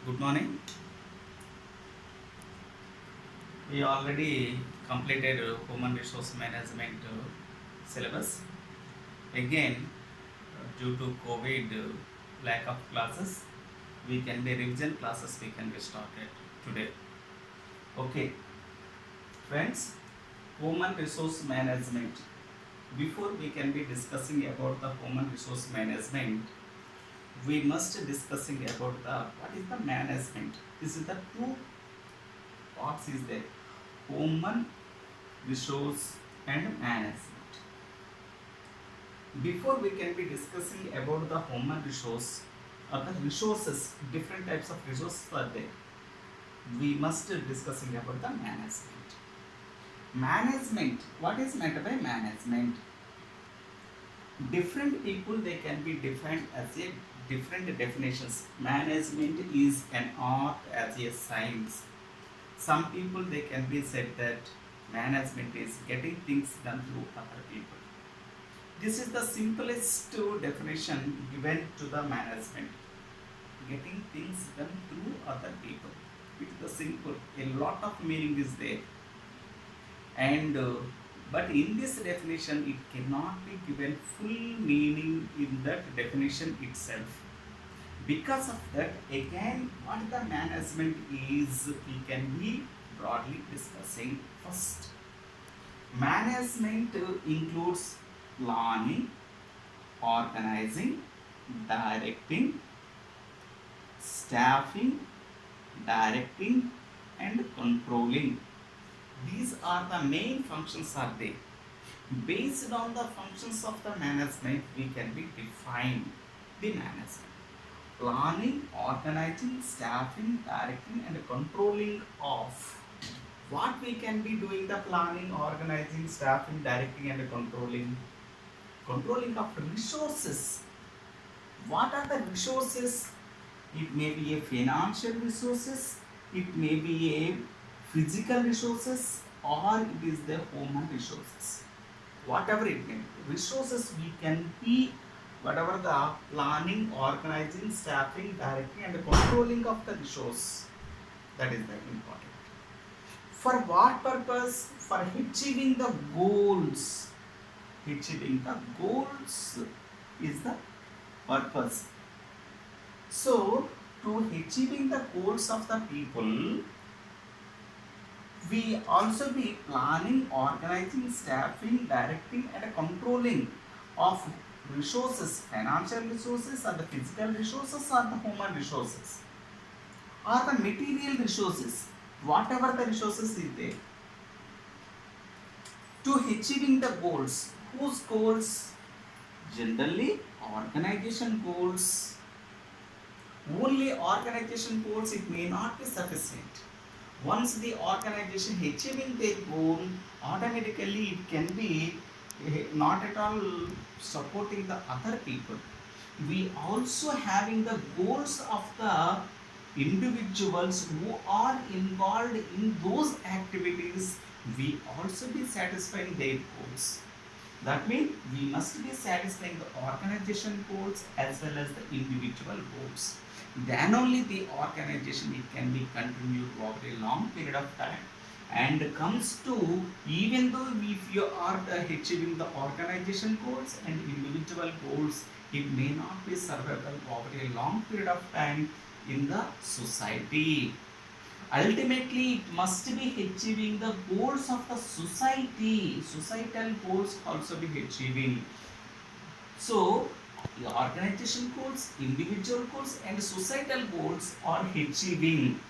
Good morning. We already completed human resource management syllabus. Again, due to COVID lack of classes, we can be revision classes we can be started today. Okay, friends, human resource management. Before we can be discussing about the human resource management, we must discussing about the what is the management. This is the two parts is there. Human resource and management. Before we can be discussing about the human resource or the resources, different types of resources are there. We must discussing about the management. Management. What is meant by management? Different people they can be defined as a different definitions. Management is an art as a science. Some people they can be said that management is getting things done through other people. This is the simplest definition given to the management. Getting things done through other people. It is the simple. A lot of meaning is there. And but in this definition, it cannot be given full meaning in that definition itself. Because of that, again, what the management is, we can be broadly discussing first. Management includes planning, organizing, directing, staffing, directing, and controlling. These are the main functions are there. Based on the functions of the management, we can be define the management. Planning, organizing, staffing, directing, and controlling of what we can be doing the planning, organizing, staffing, directing, and controlling of resources. What are the resources? It may be a financial resources, it may be a physical resources, or it is the human resources. Whatever it may be, resources we can be whatever the planning, organizing, staffing, directing, and controlling of the resource. That is very important. For what purpose? For achieving the goals. Achieving the goals is the purpose. So, to achieving the goals of the people, we also be planning, organizing, staffing, directing, and controlling of resources, financial resources, or the physical resources, or the human resources, or the material resources, whatever the resources is there. To achieving the goals, whose goals? Generally, organization goals. Only organization goals, it may not be sufficient. Once the organization achieving their goal, automatically it can be not at all supporting the other people. We also having the goals of the individuals who are involved in those activities. We also be satisfying their goals. That means we must be satisfying the organization goals as well as the individual goals. Then only the organization it can be continued over a long period of time. And comes to, even though if you are achieving the organization goals and individual goals, it may not be survivable over a long period of time in the society. Ultimately, it must be achieving the goals of the society. Societal goals also be achieving. So, the organization goals, individual goals, and societal goals are achieving.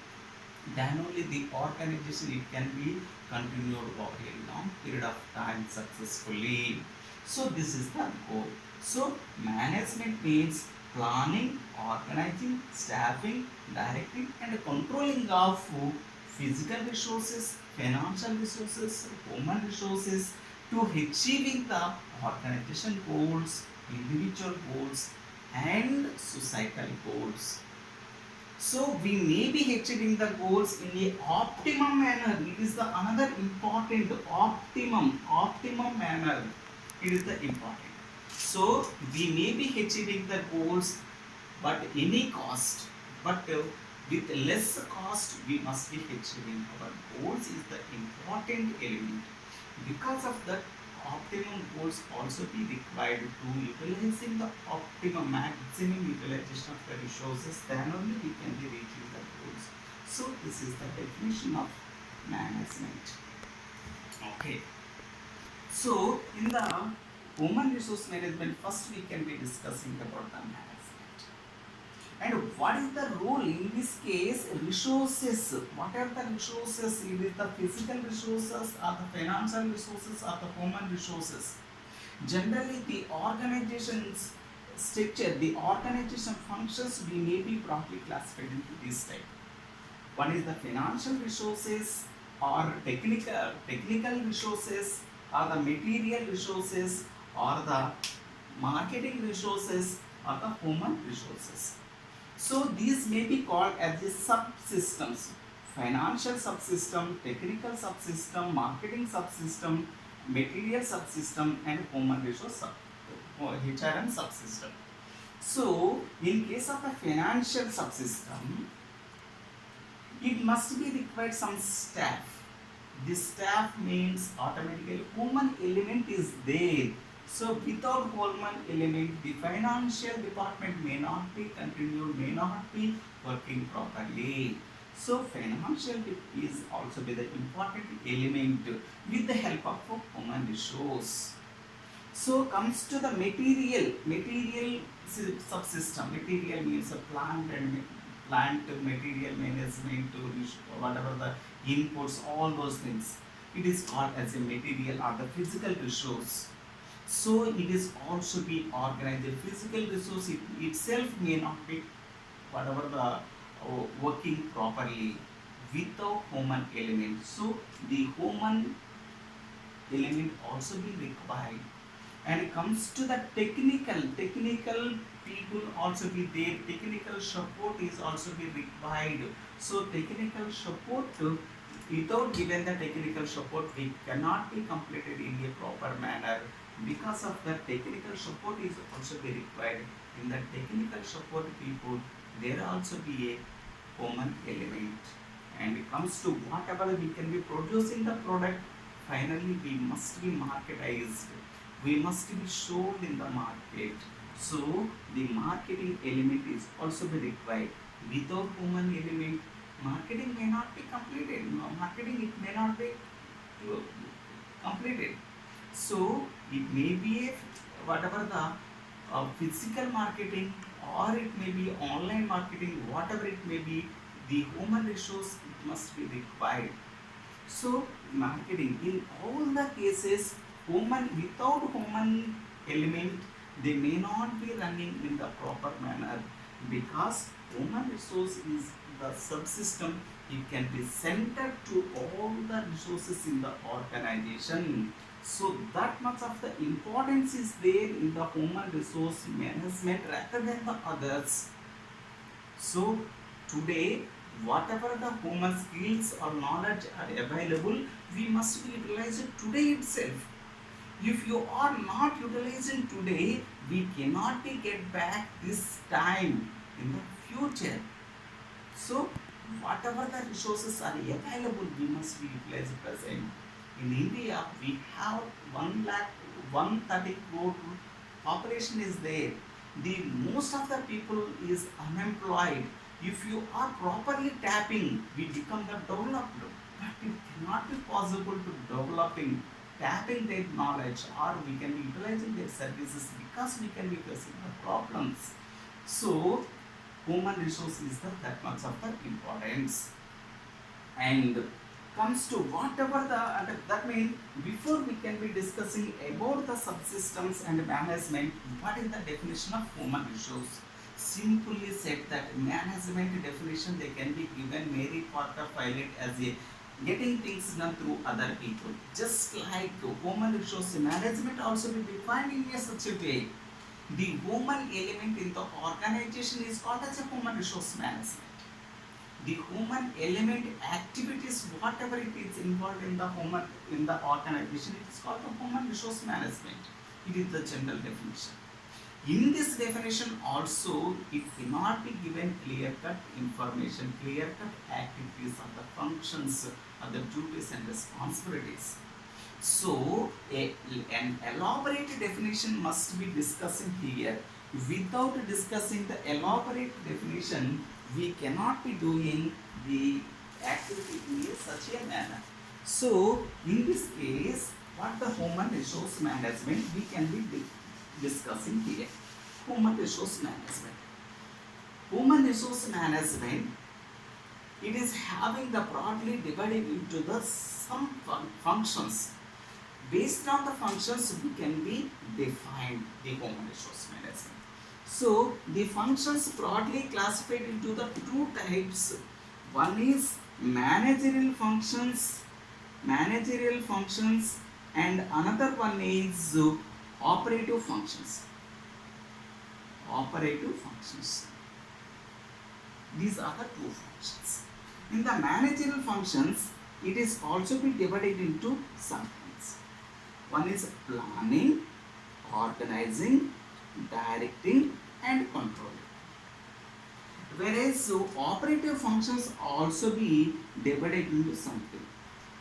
Then only the organization it can be continued over a long period of time successfully. So, this is the goal. So, management means planning, organizing, staffing, directing, and controlling of physical resources, financial resources, human resources to achieving the organization goals, individual goals, and societal goals. So we may be achieving the goals in a optimum manner. It is the another important optimum manner. It is the important. So we may be achieving the goals, but any cost. But With less cost we must be achieving our goals is the important element. Because of that, optimum goals also be required to utilizing the optimum maximum utilization of the resources, then only we can be reaching the goals. So this is the definition of management. Okay, so in the human resource management, first we can be discussing about the management. And what is the role in this case? Resources. What are the resources? It is the physical resources, or the financial resources, or the human resources. Generally, the organization's structure, the organization functions, we may be broadly classified into this type. One is the financial resources, or technical resources, or the material resources, or the marketing resources, or the human resources. So these may be called as the subsystems: financial subsystem, technical subsystem, marketing subsystem, material subsystem, and human resource HRM subsystem. So in case of a financial subsystem, it must be required some staff. This staff means automatically human element is there. So without human element, the financial department may not be continued, may not be working properly. So financial is also be the important element with the help of human resource. So comes to the material subsystem. Material means a plant and plant material management to whatever the inputs, all those things. It is called as a material or the physical resource. So it is also be organized. The physical resource itself may not be whatever the working properly without human element. So the human element also be required. And it comes to the technical people also be there. Technical support is also be required. So technical support, without given the technical support, we cannot be completed in a proper manner. Because of the technical support is also be required. In the technical support people, there also be a human element. And it comes to whatever we can be producing the product, finally we must be marketized, we must be sold in the market. So the marketing element is also be required. Without human element, marketing may not be completed. Marketing it may not be completed. So it may be a, whatever the physical marketing, or it may be online marketing, whatever it may be, the human resource it must be required. So marketing in all the cases, without human element, they may not be running in the proper manner, because human resource is the subsystem. It can be centered to all the resources in the organization. So that much of the importance is there in the human resource management rather than the others. So today, whatever the human skills or knowledge are available, we must utilize it today itself. If you are not utilizing today, we cannot get back this time in the future. So whatever the resources are available, we must be utilized present. In India, we have 130 crore population is there. The most of the people is unemployed. If you are properly tapping, we become the developed. But it cannot be possible to developing, tapping their knowledge, or we can be utilizing their services, because we can be facing the problems. So human resource is that much of the importance. And comes to whatever the, that means before we can be discussing about the subsystems and management, what is the definition of human resource? Simply said that management definition, they can be given Mary Porter Pilot as a getting things done through other people. Just like human resource management also be defined in a such a way. The human element in the organization is called as a human resource management. The human element activities, whatever it is involved in the human in the organization, it is called the human resource management. It is the general definition. In this definition also, it cannot be given clear-cut information, clear-cut activities of the functions of the duties and responsibilities. So, an elaborate definition must be discussing here. Without discussing the elaborate definition, we cannot be doing the activity in such a manner. So, in this case, what the human resource management we can be discussing here. Human resource management. Human resource management, it is having the broadly divided into the some functions. Based on the functions, we can be defined the human resource management. So the functions broadly classified into the two types. One is managerial functions, and another one is operative functions. These are the two functions. In the managerial functions, it is also be divided into some things. One is planning, organizing, directing, and controlling. Whereas operative functions also be divided into something: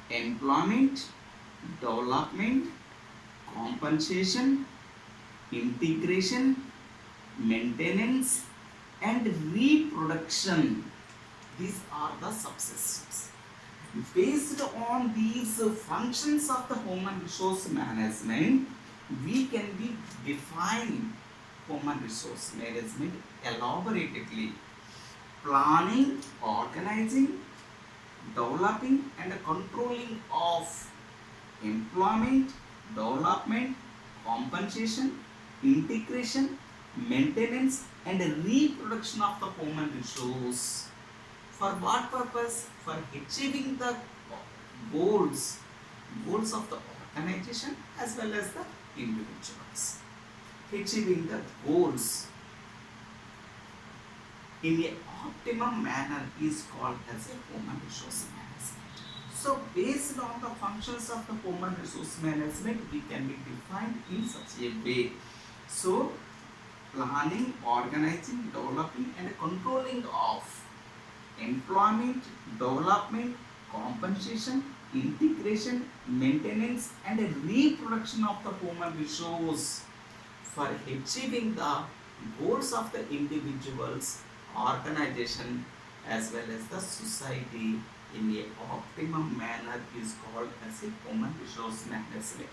employment, development, compensation, integration, maintenance, and reproduction. These are the subsystems. Based on these functions of the human resource management, we can be define human resource management elaborately. Planning, organizing, developing, and controlling of employment, development, compensation, integration, maintenance, and reproduction of the human resource. For what purpose? For achieving the goals of the organization as well as the individuals. Achieving the goals in an optimum manner is called as a human resource management. So based on the functions of the human resource management, we can be defined in such a way. So planning, organizing, developing, and controlling of employment, development, compensation, integration, maintenance, and reproduction of the human resource for achieving the goals of the individuals, organization, as well as the society in a optimum manner is called as a human resource management.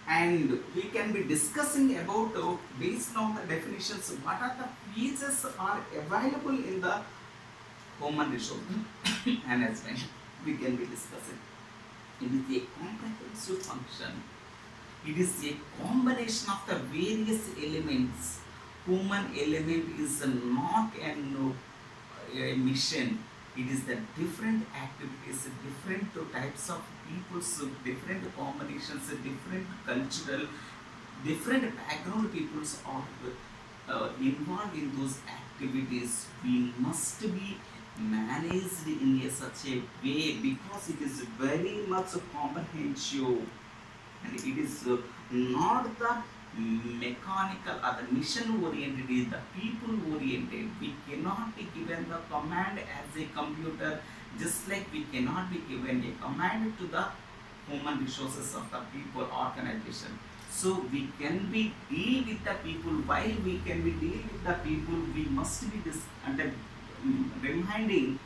And we can be discussing about based on the definitions what are the features are available in the human resource management. We can be discussing. It is a comprehensive function. It is a combination of the various elements. Human element is not a mission. It is the different activities, different types of peoples, different combinations, different cultural, different background peoples are involved in those activities. We must be managed in such a way because it is very much comprehensive and it is not the mechanical or the mission oriented, it is the people oriented. We cannot be given the command as a computer, just like we cannot be given a command to the human resources of the people organization. So we can be deal with the people. While we can be deal with the people, we must be reminding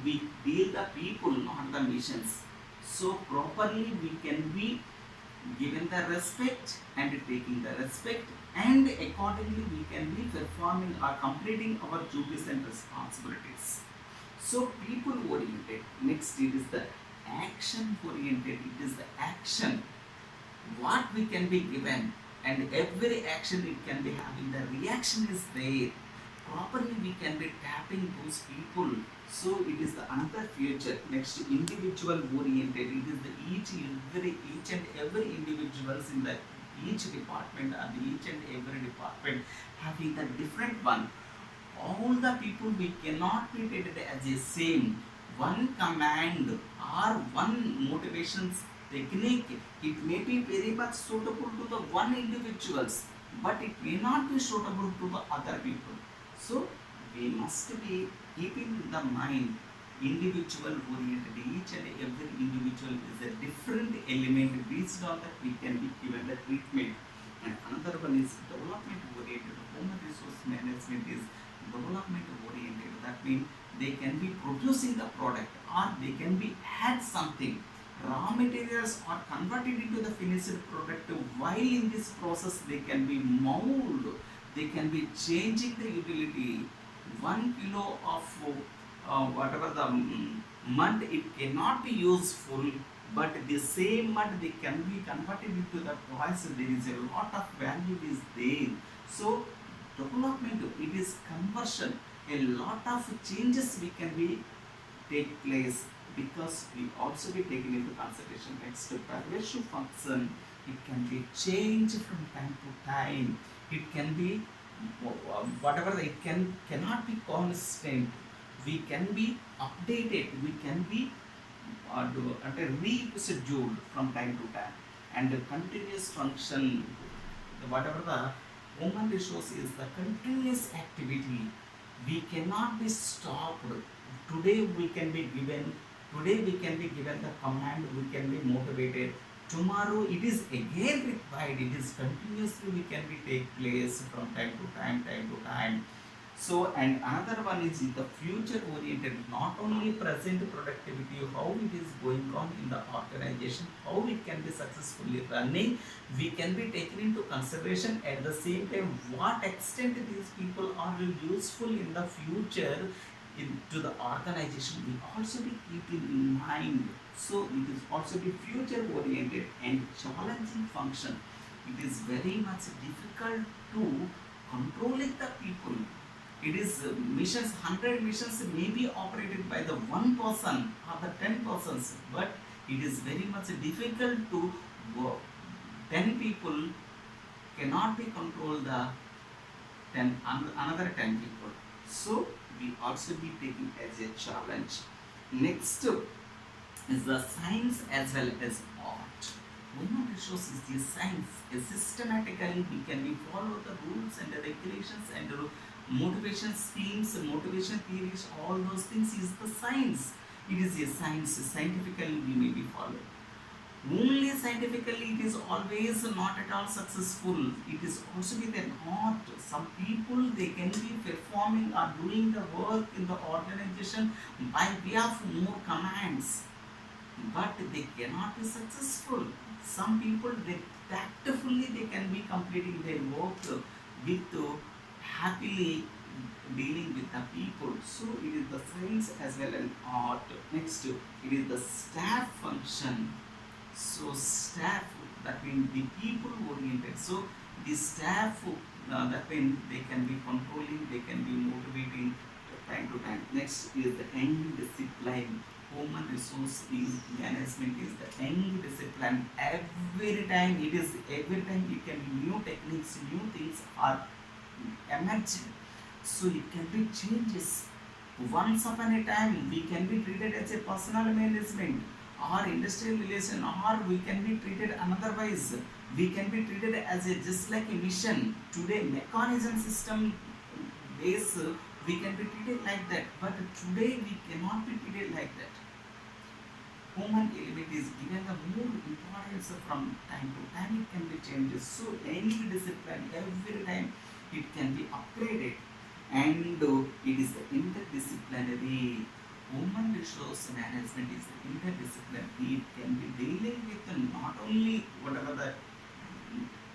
we deal the people, not the missions. So properly we can be given the respect and taking the respect, and accordingly we can be performing or completing our duties and responsibilities. So people oriented. Next, it is the action oriented. It is the action what we can be given, and every action it can be having the reaction is there. Properly we can be tapping those people. So it is the another future. Next, individual oriented. It is the each and every individuals in the each department or the each and every department having the different one. All the people we cannot be treated as a same. One command or one motivations technique, it may be very much suitable to the one individuals, but it may not be suitable to the other people. So we must be keeping in the mind individual oriented. Each and every individual is a different element. Based on that we can be given the treatment. And another one is development oriented. Human resource management is development oriented. That means they can be producing the product, or they can be add something. Raw materials are converted into the finished product. While in this process they can be mold, they can be changing the utility. 1 kilo of whatever the mud, it cannot be useful, but the same mud they can be converted into the price. There is a lot of value is there. So development, it is conversion. A lot of changes we can be take place, because we also be taken into consideration. Next, pervasive function, it can be changed from time to time. It can be whatever, it cannot be constant. We can be updated. We can be rescheduled from time to time. And the continuous function, whatever the human resource is, the continuous activity. We cannot be stopped. Today we can be given the command, we can be motivated. Tomorrow it is again required. It is continuously we can be take place from time to time. So, and another one is the future oriented, not only present productivity, how it is going on in the organization, how it can be successfully running, we can be taken into consideration. At the same time, what extent these people are useful in the future to the organization, we also be keeping in mind. So it is also be future oriented and challenging function. It is very much difficult to controlling the people. It is missions, 100 missions may be operated by the one person or the 10 persons, but it is very much difficult to work. 10 people cannot be controlled the 10 another 10 people. So we also be taking as a challenge. Next is the science as well as art. Human resource is the science. Systematically we can be follow the rules and the regulations and the motivation schemes, motivation theories, all those things is the science. It is a science. Scientifically we may be followed. Only scientifically it is always not at all successful. It is also with an art. Some people they can be performing or doing the work in the organization by way of more commands, but they cannot be successful. Some people they tactfully they can be completing their work with happily dealing with the people. So it is the science as well as art. Next, it is the staff function. So staff, that means the people oriented. So the staff, that means they can be controlling, they can be motivating time to time. Next is the end discipline. Human resource is management is the end discipline. Every time it can be new techniques, new things are emerging. So it can be changes. Once upon a time we can be treated as a personal management or industrial relation, or we can be treated anotherwise. We can be treated as a just like a mission. Today mechanism system base we can be treated like that, but today we cannot be treated like that. Human element is given the more importance from time to time. It can be changes. So any discipline every time it can be upgraded, and it is the interdisciplinary. Human resource management is the interdisciplinary. It can be dealing with not only whatever the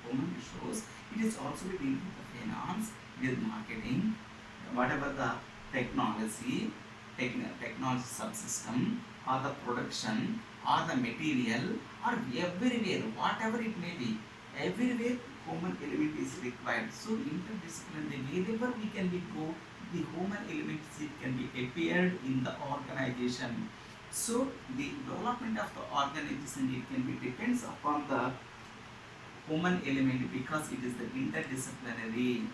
human resource, it is also be dealing with the finance, with marketing, whatever the technology, technology subsystem, or the production, or the material, or everywhere, whatever it may be, everywhere human element is required. So interdisciplinary, wherever we can be go, the human elements it can be appeared in the organization. So the development of the organization it can be depends upon the human element, because it is the interdisciplinary,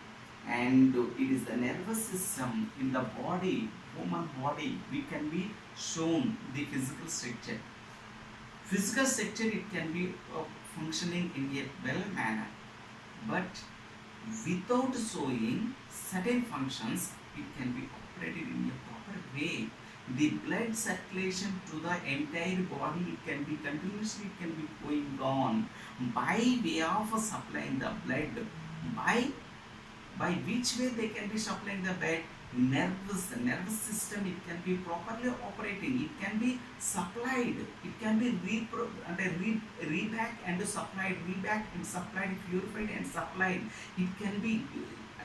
and it is the nervous system in the body, human body. We can be shown the physical structure. Physical structure, it can be functioning in a well manner, but without showing certain functions, it can be operated in a proper way. The blood circulation to the entire body, it can be continuously, it can be going on by way of supplying the blood. By which way they can be supplying the blood? Nervous system, it can be properly operating, it can be supplied, it can be reback and supplied, reback and supplied, purified and supplied. It can be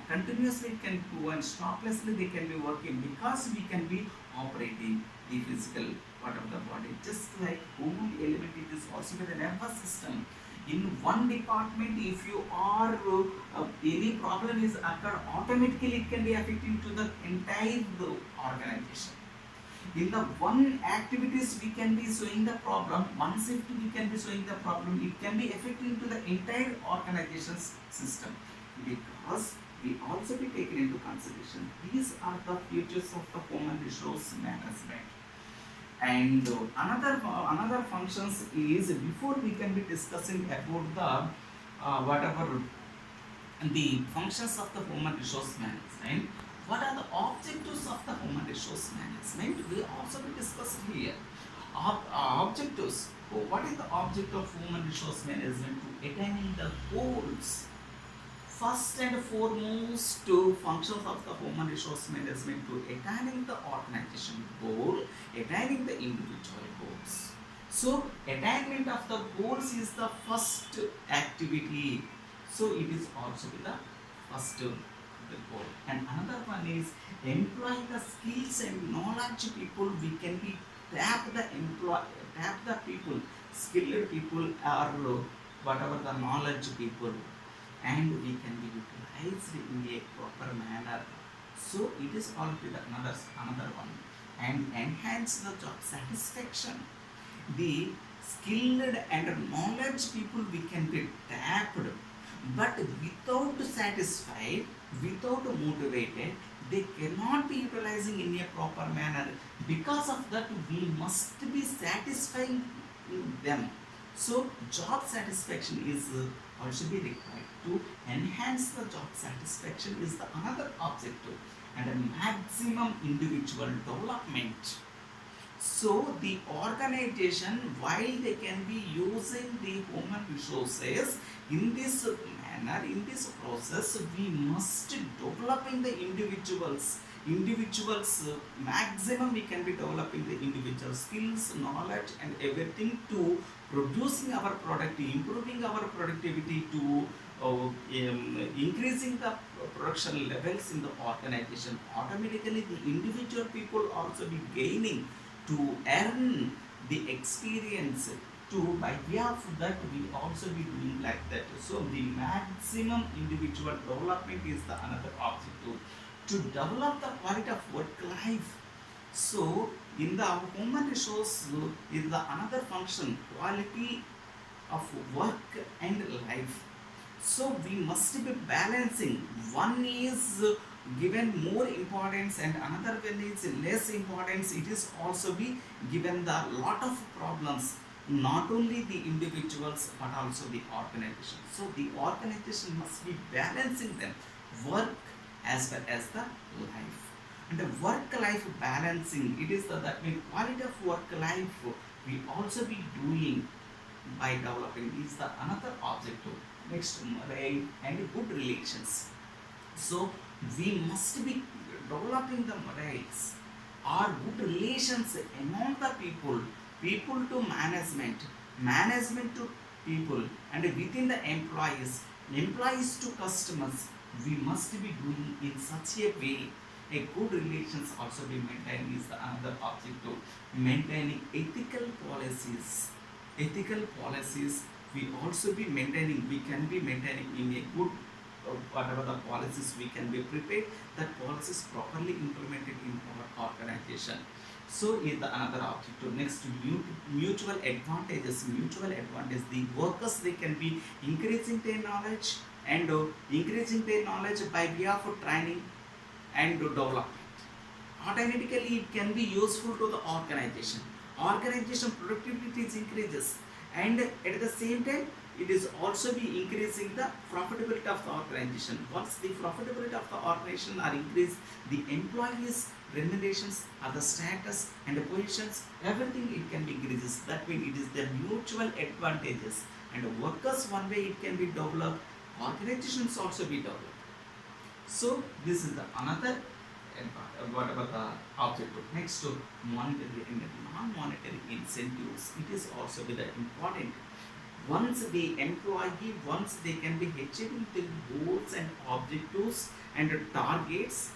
continuously, it can go and stoplessly they can be working, because we can be operating the physical part of the body. Just like human element, it is also with the nervous system. In one department, if you are any problem is occurred, automatically it can be affecting to the entire organization. In the one activities we can be showing the problem, one shift we can be showing the problem, it can be affecting to the entire organization's system, because we also be taken into consideration. These are the features of the human resource management. And another functions is, before we can be discussing about the whatever the functions of the human resource management, what are the objectives of the human resource management, we also be discussed here. Objectives. What is the object of human resource management? To attaining the goals. First and foremost, functions of the human resource management, to attaining the organization goal, attaining the individual goals. So attainment of the goals is the first activity. So it is also the first the goal. And another one is employ the skills and knowledge people. We can be tap the people, skilled people, or whatever the knowledge people, and we can be utilized in a proper manner. So it is also the another one. And enhance the job satisfaction. The skilled and knowledge people we can be tapped, but without satisfied, without motivated, they cannot be utilizing in a proper manner. Because of that, we must be satisfying them. So job satisfaction is also be required. To enhance the job satisfaction is the another objective, and a maximum individual development. So the organization, while they can be using the human resources in this manner, in this process, we must developing the individuals. Maximum we can be developing the individual skills, knowledge, and everything, to producing our product, improving our productivity, to increasing the production levels in the organization. Automatically the individual people also be gaining to earn the experience, to by way of that we also be doing like that. So the maximum individual development is the another objective, to develop the quality of work life. So in the human resource is the another function, quality of work and life. So we must be balancing. One is given more importance and another one is less importance. It is also be given the lot of problems, not only the individuals but also the organization. So the organization must be balancing them, work as well as the life. And the work life balancing, it is that means quality of work life we also be doing by developing is the another objective. Next, morale and good relations. So we must be developing the morals or good relations among the people, people to management, management to people, and within the employees, employees to customers. We must be doing in such a way. A good relations also be maintained is the another objective. Maintaining ethical policies. Ethical policies we also be maintaining. We can be maintaining in a good whatever the policies we can be prepared, that policies properly implemented in our organization. So is the another objective. Next, mutual advantages. Mutual advantage, the workers they can be increasing their knowledge and increasing their knowledge by way of training and development. Automatically it can be useful to the organization. organization productivity is increases, and at the same time it is also be increasing the profitability of the organization. Once the profitability of the organization are increased, the employees remunerations or the status and the positions, everything it can be increases. That means it is the mutual advantages, and workers one way it can be developed, organizations also be developed. So this is the another what about the objective. Next to monetary and non-monetary incentives, it is also very important. Once the employee, once they can be achieving the goals and objectives and targets,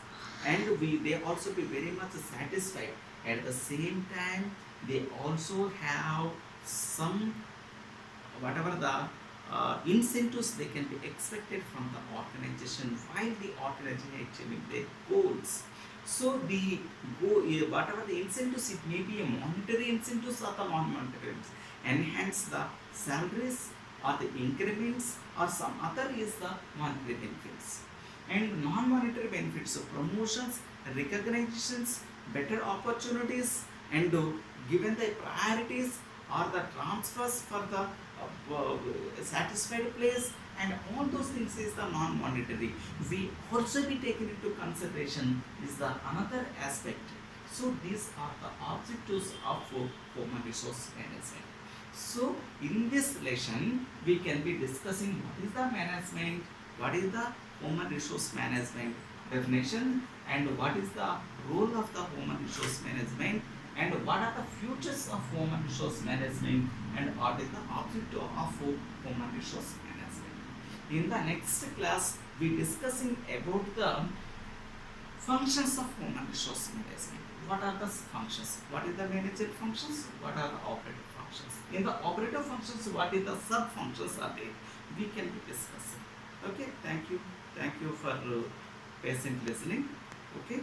and they also be very much satisfied. At the same time, they also have some whatever the incentives they can be expected from the organization while the organization is achieving their goals. So the whatever the incentives, it may be a monetary incentives or the non-monetary incentives, enhance the salaries or the increments, or some other is the monetary benefits. And non-monetary benefits, so promotions, recognitions, better opportunities, and given the priorities or the transfers for the satisfied place, and all those things is the non-monetary. We also be taken into consideration is the another aspect. So these are the objectives of human resource management. So in this lesson we can be discussing what is the management, what is the human resource management definition, and what is the role of the human resource management, and what are the futures of human resource management, and what is the objective of human resource management. In the next class we discussing about the functions of human resource management. What are the functions? What is the management functions? What are the operative functions? In the operative functions, what is the sub functions are there? We can be discussing. Okay, thank you. Thank you for patient listening. Okay.